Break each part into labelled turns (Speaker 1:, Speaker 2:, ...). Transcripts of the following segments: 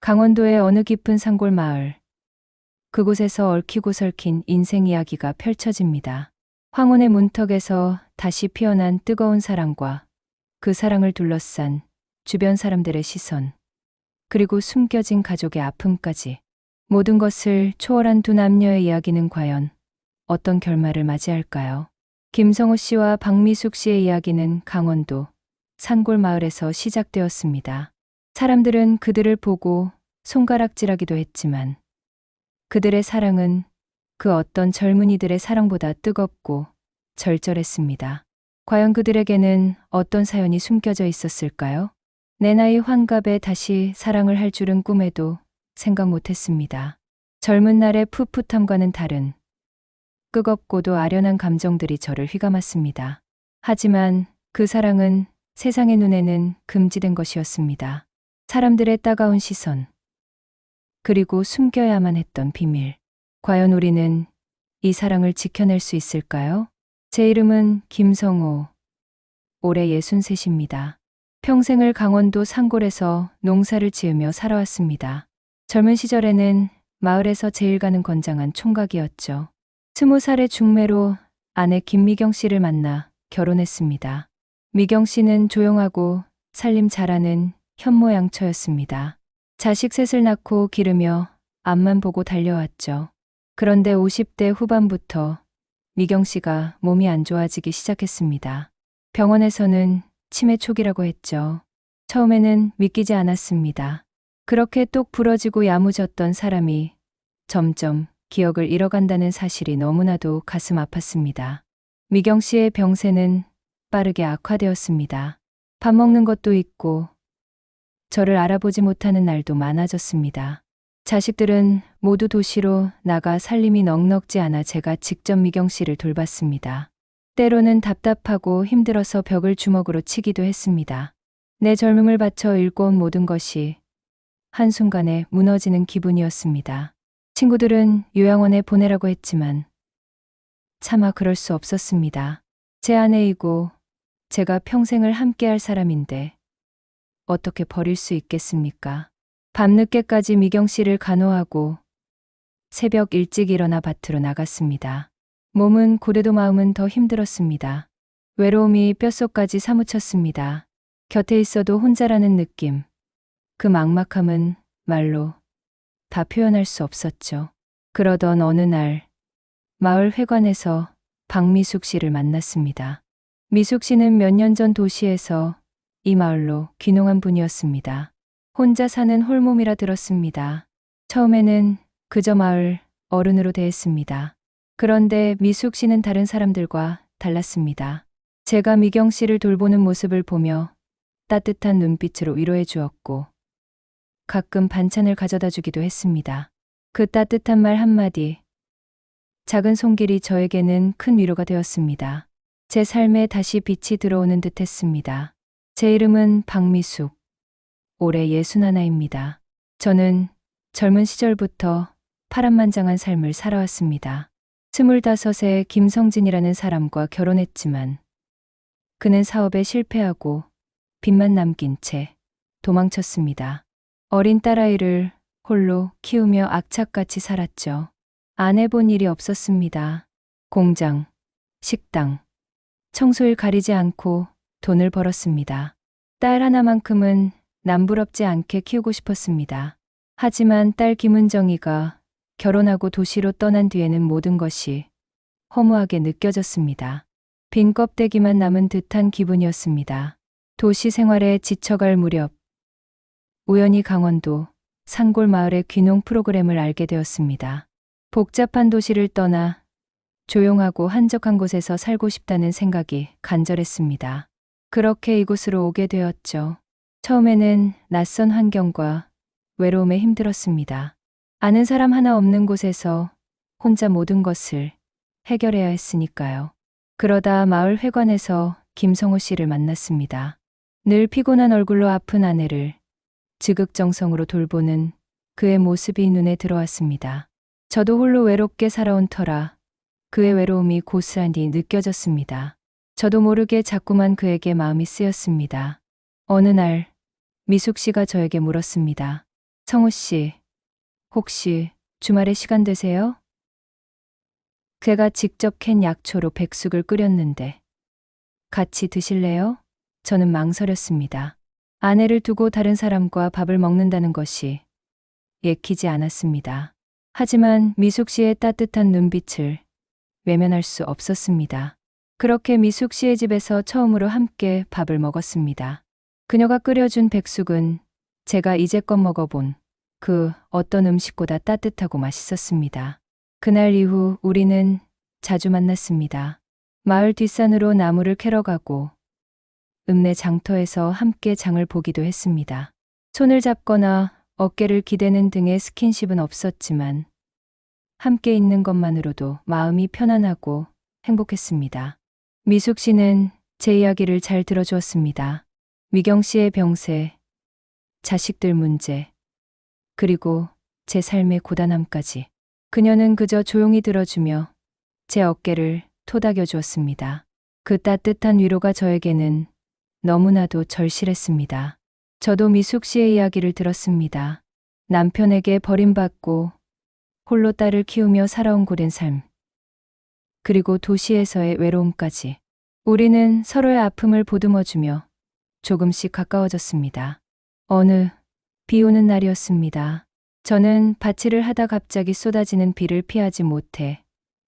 Speaker 1: 강원도의 어느 깊은 산골 마을. 그곳에서 얽히고 설킨 인생 이야기가 펼쳐집니다. 황혼의 문턱에서 다시 피어난 뜨거운 사랑과 그 사랑을 둘러싼 주변 사람들의 시선, 그리고 숨겨진 가족의 아픔까지. 모든 것을 초월한 두 남녀의 이야기는 과연 어떤 결말을 맞이할까요? 김성호 씨와 박미숙 씨의 이야기는 강원도 산골 마을에서 시작되었습니다. 사람들은 그들을 보고 손가락질하기도 했지만 그들의 사랑은 그 어떤 젊은이들의 사랑보다 뜨겁고 절절했습니다. 과연 그들에게는 어떤 사연이 숨겨져 있었을까요? 내 나이 환갑에 다시 사랑을 할 줄은 꿈에도 생각 못했습니다. 젊은 날의 풋풋함과는 다른 뜨겁고도 아련한 감정들이 저를 휘감았습니다. 하지만 그 사랑은 세상의 눈에는 금지된 것이었습니다. 사람들의 따가운 시선, 그리고 숨겨야만 했던 비밀. 과연 우리는 이 사랑을 지켜낼 수 있을까요? 제 이름은 김성호. 올해 63입니다. 평생을 강원도 산골에서 농사를 지으며 살아왔습니다. 젊은 시절에는 마을에서 제일 가는 건장한 총각이었죠. 20살의 중매로 아내 김미경 씨를 만나 결혼했습니다. 미경 씨는 조용하고 살림 잘하는 현모양처였습니다. 자식 셋을 낳고 기르며 앞만 보고 달려왔죠. 그런데 50대 후반부터 미경 씨가 몸이 안 좋아지기 시작했습니다. 병원에서는 치매 초기라고 했죠. 처음에는 믿기지 않았습니다. 그렇게 똑 부러지고 야무졌던 사람이 점점 기억을 잃어간다는 사실이 너무나도 가슴 아팠습니다. 미경 씨의 병세는 빠르게 악화되었습니다. 밥 먹는 것도 있고 저를 알아보지 못하는 날도 많아졌습니다. 자식들은 모두 도시로 나가 살림이 넉넉지 않아 제가 직접 미경 씨를 돌봤습니다. 때로는 답답하고 힘들어서 벽을 주먹으로 치기도 했습니다. 내 젊음을 바쳐 일궈온 모든 것이 한순간에 무너지는 기분이었습니다. 친구들은 요양원에 보내라고 했지만 차마 그럴 수 없었습니다. 제 아내이고 제가 평생을 함께할 사람인데 어떻게 버릴 수 있겠습니까? 밤늦게까지 미경 씨를 간호하고 새벽 일찍 일어나 밭으로 나갔습니다. 몸은 고래도 마음은 더 힘들었습니다. 외로움이 뼛속까지 사무쳤습니다. 곁에 있어도 혼자라는 느낌. 그 막막함은 말로 다 표현할 수 없었죠. 그러던 어느 날 마을 회관에서 박미숙 씨를 만났습니다. 미숙 씨는 몇 년 전 도시에서 이 마을로 귀농한 분이었습니다. 혼자 사는 홀몸이라 들었습니다. 처음에는 그저 마을 어른으로 대했습니다. 그런데 미숙 씨는 다른 사람들과 달랐습니다. 제가 미경 씨를 돌보는 모습을 보며 따뜻한 눈빛으로 위로해 주었고 가끔 반찬을 가져다 주기도 했습니다. 그 따뜻한 말 한마디, 작은 손길이 저에게는 큰 위로가 되었습니다. 제 삶에 다시 빛이 들어오는 듯 했습니다. 제 이름은 박미숙. 올해 61입니다. 저는 젊은 시절부터 파란만장한 삶을 살아왔습니다. 25에 김성진이라는 사람과 결혼했지만 그는 사업에 실패하고 빚만 남긴 채 도망쳤습니다. 어린 딸아이를 홀로 키우며 악착같이 살았죠. 안 해본 일이 없었습니다. 공장, 식당, 청소일 가리지 않고 돈을 벌었습니다. 딸 하나만큼은 남부럽지 않게 키우고 싶었습니다. 하지만 딸 김은정이가 결혼하고 도시로 떠난 뒤에는 모든 것이 허무하게 느껴졌습니다. 빈 껍데기만 남은 듯한 기분이었습니다. 도시 생활에 지쳐갈 무렵 우연히 강원도 산골 마을의 귀농 프로그램을 알게 되었습니다. 복잡한 도시를 떠나 조용하고 한적한 곳에서 살고 싶다는 생각이 간절했습니다. 그렇게 이곳으로 오게 되었죠. 처음에는 낯선 환경과 외로움에 힘들었습니다. 아는 사람 하나 없는 곳에서 혼자 모든 것을 해결해야 했으니까요. 그러다 마을 회관에서 김성호 씨를 만났습니다. 늘 피곤한 얼굴로 아픈 아내를 지극정성으로 돌보는 그의 모습이 눈에 들어왔습니다. 저도 홀로 외롭게 살아온 터라 그의 외로움이 고스란히 느껴졌습니다. 저도 모르게 자꾸만 그에게 마음이 쓰였습니다. 어느 날 미숙 씨가 저에게 물었습니다. 성우 씨, 혹시 주말에 시간 되세요? 제가 직접 캔 약초로 백숙을 끓였는데 같이 드실래요? 저는 망설였습니다. 아내를 두고 다른 사람과 밥을 먹는다는 것이 예기지 않았습니다. 하지만 미숙 씨의 따뜻한 눈빛을 외면할 수 없었습니다. 그렇게 미숙 씨의 집에서 처음으로 함께 밥을 먹었습니다. 그녀가 끓여준 백숙은 제가 이제껏 먹어본 그 어떤 음식보다 따뜻하고 맛있었습니다. 그날 이후 우리는 자주 만났습니다. 마을 뒷산으로 나무를 캐러 가고 읍내 장터에서 함께 장을 보기도 했습니다. 손을 잡거나 어깨를 기대는 등의 스킨십은 없었지만 함께 있는 것만으로도 마음이 편안하고 행복했습니다. 미숙 씨는 제 이야기를 잘 들어주었습니다. 미경 씨의 병세, 자식들 문제, 그리고 제 삶의 고단함까지. 그녀는 그저 조용히 들어주며 제 어깨를 토닥여 주었습니다. 그 따뜻한 위로가 저에게는 너무나도 절실했습니다. 저도 미숙 씨의 이야기를 들었습니다. 남편에게 버림받고 홀로 딸을 키우며 살아온 고된 삶. 그리고 도시에서의 외로움까지. 우리는 서로의 아픔을 보듬어주며 조금씩 가까워졌습니다. 어느 비 오는 날이었습니다. 저는 밭일을 하다 갑자기 쏟아지는 비를 피하지 못해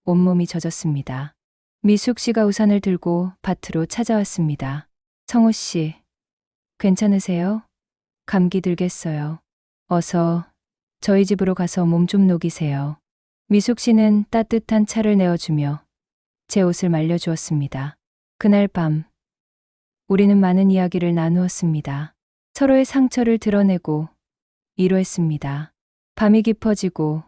Speaker 1: 온몸이 젖었습니다. 미숙 씨가 우산을 들고 밭으로 찾아왔습니다. 성우 씨, 괜찮으세요? 감기 들겠어요. 어서 저희 집으로 가서 몸 좀 녹이세요. 미숙 씨는 따뜻한 차를 내어주며 제 옷을 말려주었습니다. 그날 밤, 우리는 많은 이야기를 나누었습니다. 서로의 상처를 드러내고 위로했습니다. 밤이 깊어지고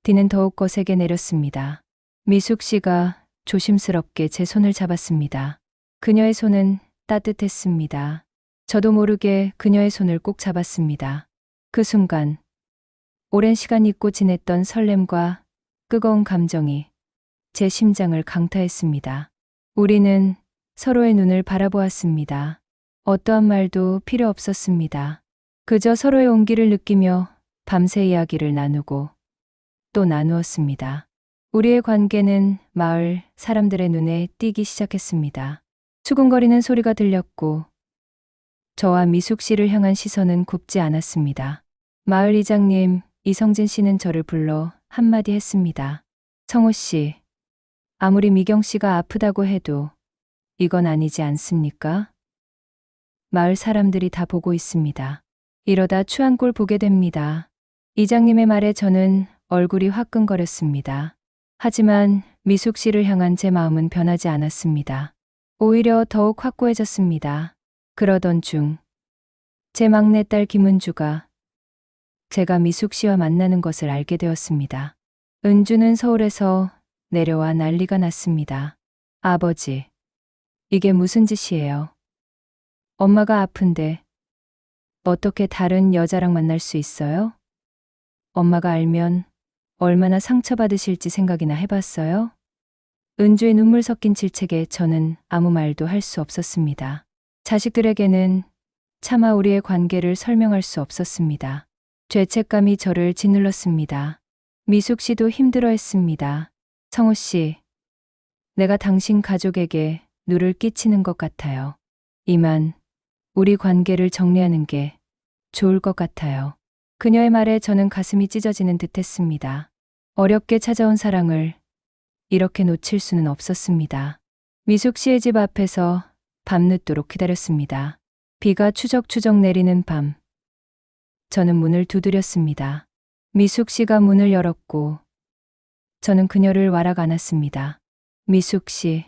Speaker 1: 비는 더욱 거세게 내렸습니다. 미숙 씨가 조심스럽게 제 손을 잡았습니다. 그녀의 손은 따뜻했습니다. 저도 모르게 그녀의 손을 꼭 잡았습니다. 그 순간, 오랜 시간 잊고 지냈던 설렘과 뜨거운 감정이 제 심장을 강타했습니다. 우리는 서로의 눈을 바라보았습니다. 어떠한 말도 필요 없었습니다. 그저 서로의 온기를 느끼며 밤새 이야기를 나누고 또 나누었습니다. 우리의 관계는 마을 사람들의 눈에 띄기 시작했습니다. 수근거리는 소리가 들렸고 저와 미숙 씨를 향한 시선은 굽지 않았습니다. 마을 이장님 이성진 씨는 저를 불러 한마디 했습니다. 성우 씨, 아무리 미경 씨가 아프다고 해도 이건 아니지 않습니까? 마을 사람들이 다 보고 있습니다. 이러다 추한 꼴 보게 됩니다. 이장님의 말에 저는 얼굴이 화끈거렸습니다. 하지만 미숙 씨를 향한 제 마음은 변하지 않았습니다. 오히려 더욱 확고해졌습니다. 그러던 중, 제 막내딸 김은주가 제가 미숙 씨와 만나는 것을 알게 되었습니다. 은주는 서울에서 내려와 난리가 났습니다. 아버지, 이게 무슨 짓이에요? 엄마가 아픈데 어떻게 다른 여자랑 만날 수 있어요? 엄마가 알면 얼마나 상처받으실지 생각이나 해봤어요? 은주의 눈물 섞인 질책에 저는 아무 말도 할 수 없었습니다. 자식들에게는 차마 우리의 관계를 설명할 수 없었습니다. 죄책감이 저를 짓눌렀습니다. 미숙 씨도 힘들어했습니다. 성우 씨, 내가 당신 가족에게 누를 끼치는 것 같아요. 이만 우리 관계를 정리하는 게 좋을 것 같아요. 그녀의 말에 저는 가슴이 찢어지는 듯 했습니다. 어렵게 찾아온 사랑을 이렇게 놓칠 수는 없었습니다. 미숙 씨의 집 앞에서 밤늦도록 기다렸습니다. 비가 추적추적 내리는 밤. 저는 문을 두드렸습니다. 미숙 씨가 문을 열었고 저는 그녀를 와락 안았습니다. 미숙 씨,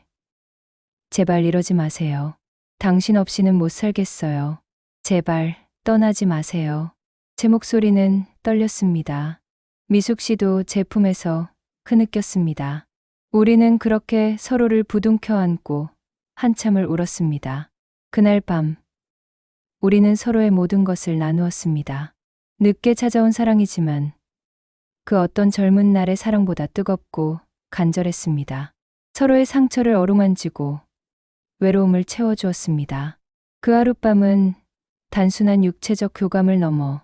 Speaker 1: 제발 이러지 마세요. 당신 없이는 못 살겠어요. 제발 떠나지 마세요. 제 목소리는 떨렸습니다. 미숙 씨도 제 품에서 흐느꼈습니다. 우리는 그렇게 서로를 부둥켜 안고 한참을 울었습니다. 그날 밤, 우리는 서로의 모든 것을 나누었습니다. 늦게 찾아온 사랑이지만 그 어떤 젊은 날의 사랑보다 뜨겁고 간절했습니다. 서로의 상처를 어루만지고 외로움을 채워주었습니다. 그 하룻밤은 단순한 육체적 교감을 넘어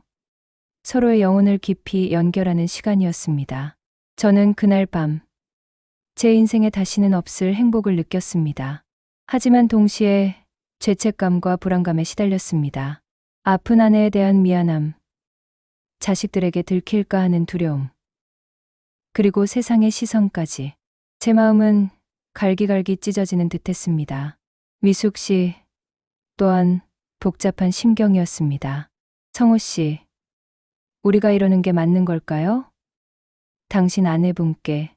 Speaker 1: 서로의 영혼을 깊이 연결하는 시간이었습니다. 저는 그날 밤 제 인생에 다시는 없을 행복을 느꼈습니다. 하지만 동시에 죄책감과 불안감에 시달렸습니다. 아픈 아내에 대한 미안함, 자식들에게 들킬까 하는 두려움, 그리고 세상의 시선까지. 제 마음은 갈기갈기 찢어지는 듯했습니다. 미숙 씨 또한 복잡한 심경이었습니다. 성우 씨, 우리가 이러는 게 맞는 걸까요? 당신 아내분께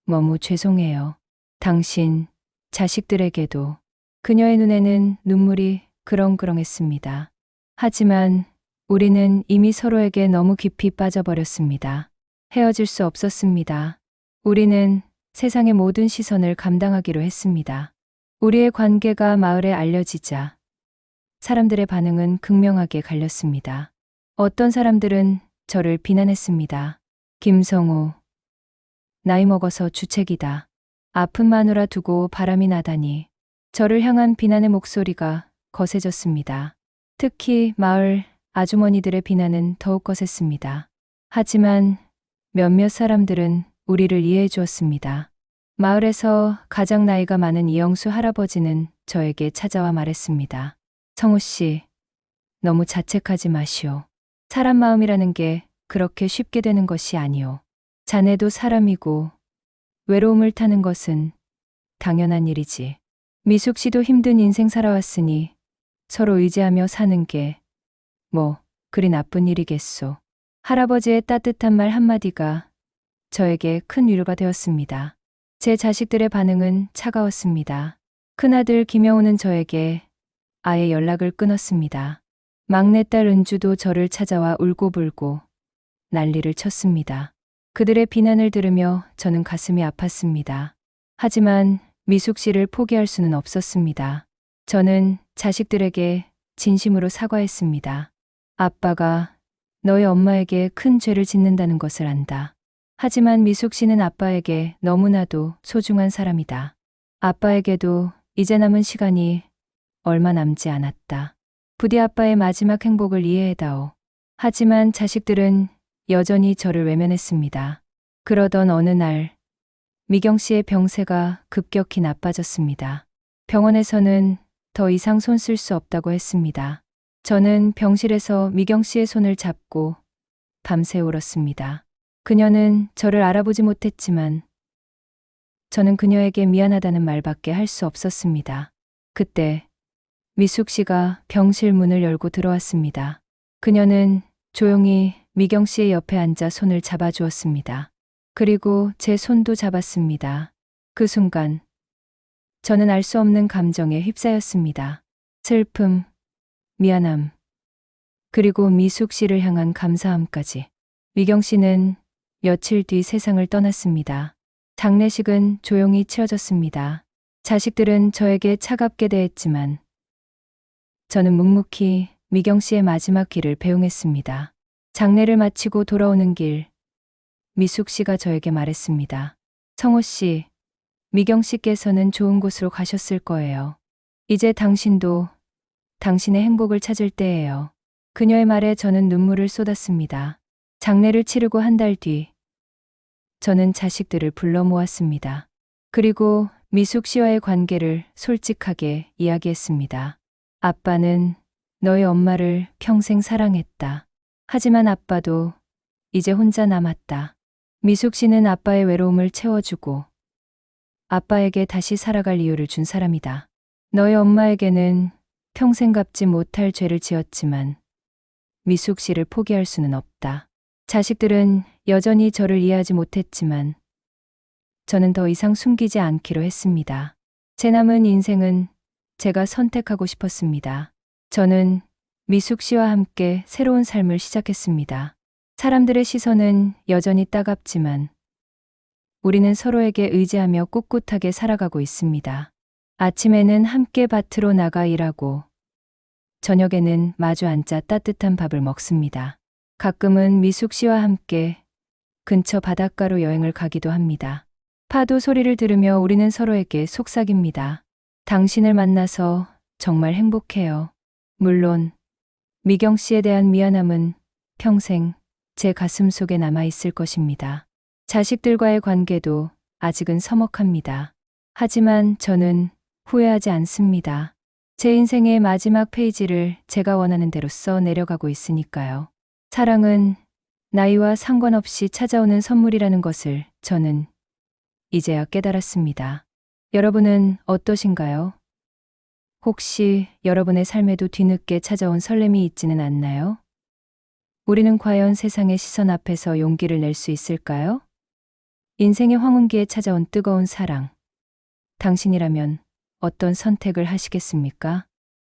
Speaker 1: 너무 죄송해요. 당신 자식들에게도. 그녀의 눈에는 눈물이 그렁그렁했습니다. 하지만 우리는 이미 서로에게 너무 깊이 빠져버렸습니다. 헤어질 수 없었습니다. 우리는 세상의 모든 시선을 감당하기로 했습니다. 우리의 관계가 마을에 알려지자 사람들의 반응은 극명하게 갈렸습니다. 어떤 사람들은 저를 비난했습니다. 김성우, 나이 먹어서 주책이다. 아픈 마누라 두고 바람이 나다니. 저를 향한 비난의 목소리가 거세졌습니다. 특히 마을 아주머니들의 비난은 더욱 거셌습니다. 하지만 몇몇 사람들은 우리를 이해해 주었습니다. 마을에서 가장 나이가 많은 이영수 할아버지는 저에게 찾아와 말했습니다. 성우 씨, 너무 자책하지 마시오. 사람 마음이라는 게 그렇게 쉽게 되는 것이 아니오. 자네도 사람이고 외로움을 타는 것은 당연한 일이지. 미숙 씨도 힘든 인생 살아왔으니 서로 의지하며 사는 게 그리 나쁜 일이겠소. 할아버지의 따뜻한 말 한마디가 저에게 큰 위로가 되었습니다. 제 자식들의 반응은 차가웠습니다. 큰아들 김영우는 저에게 아예 연락을 끊었습니다. 막내딸 은주도 저를 찾아와 울고불고 난리를 쳤습니다. 그들의 비난을 들으며 저는 가슴이 아팠습니다. 하지만 미숙 씨를 포기할 수는 없었습니다. 저는 자식들에게 진심으로 사과했습니다. 아빠가 너희 엄마에게 큰 죄를 짓는다는 것을 안다. 하지만 미숙 씨는 아빠에게 너무나도 소중한 사람이다. 아빠에게도 이제 남은 시간이 얼마 남지 않았다. 부디 아빠의 마지막 행복을 이해해다오. 하지만 자식들은 여전히 저를 외면했습니다. 그러던 어느 날 미경 씨의 병세가 급격히 나빠졌습니다. 병원에서는 더 이상 손 쓸 수 없다고 했습니다. 저는 병실에서 미경 씨의 손을 잡고 밤새 울었습니다. 그녀는 저를 알아보지 못했지만 저는 그녀에게 미안하다는 말밖에 할 수 없었습니다. 그때 미숙 씨가 병실 문을 열고 들어왔습니다. 그녀는 조용히 미경 씨의 옆에 앉아 손을 잡아주었습니다. 그리고 제 손도 잡았습니다. 그 순간 저는 알 수 없는 감정에 휩싸였습니다. 슬픔, 미안함, 그리고 미숙 씨를 향한 감사함까지. 미경 씨는 며칠 뒤 세상을 떠났습니다. 장례식은 조용히 치러졌습니다. 자식들은 저에게 차갑게 대했지만 저는 묵묵히 미경 씨의 마지막 길을 배웅했습니다. 장례를 마치고 돌아오는 길, 미숙 씨가 저에게 말했습니다. 성호 씨, 미경 씨께서는 좋은 곳으로 가셨을 거예요. 이제 당신도 당신의 행복을 찾을 때예요. 그녀의 말에 저는 눈물을 쏟았습니다. 장례를 치르고 한 달 뒤, 저는 자식들을 불러 모았습니다. 그리고 미숙 씨와의 관계를 솔직하게 이야기했습니다. 아빠는 너희 엄마를 평생 사랑했다. 하지만 아빠도 이제 혼자 남았다. 미숙 씨는 아빠의 외로움을 채워주고 아빠에게 다시 살아갈 이유를 준 사람이다. 너희 엄마에게는 평생 갚지 못할 죄를 지었지만 미숙 씨를 포기할 수는 없다. 자식들은 여전히 저를 이해하지 못했지만 저는 더 이상 숨기지 않기로 했습니다. 제 남은 인생은 제가 선택하고 싶었습니다. 저는 미숙 씨와 함께 새로운 삶을 시작했습니다. 사람들의 시선은 여전히 따갑지만 우리는 서로에게 의지하며 꿋꿋하게 살아가고 있습니다. 아침에는 함께 밭으로 나가 일하고 저녁에는 마주 앉아 따뜻한 밥을 먹습니다. 가끔은 미숙 씨와 함께 근처 바닷가로 여행을 가기도 합니다. 파도 소리를 들으며 우리는 서로에게 속삭입니다. 당신을 만나서 정말 행복해요. 물론 미경 씨에 대한 미안함은 평생 제 가슴 속에 남아 있을 것입니다. 자식들과의 관계도 아직은 서먹합니다. 하지만 저는 후회하지 않습니다. 제 인생의 마지막 페이지를 제가 원하는 대로 써 내려가고 있으니까요. 사랑은 나이와 상관없이 찾아오는 선물이라는 것을 저는 이제야 깨달았습니다. 여러분은 어떠신가요? 혹시 여러분의 삶에도 뒤늦게 찾아온 설렘이 있지는 않나요? 우리는 과연 세상의 시선 앞에서 용기를 낼 수 있을까요? 인생의 황혼기에 찾아온 뜨거운 사랑. 당신이라면 어떤 선택을 하시겠습니까?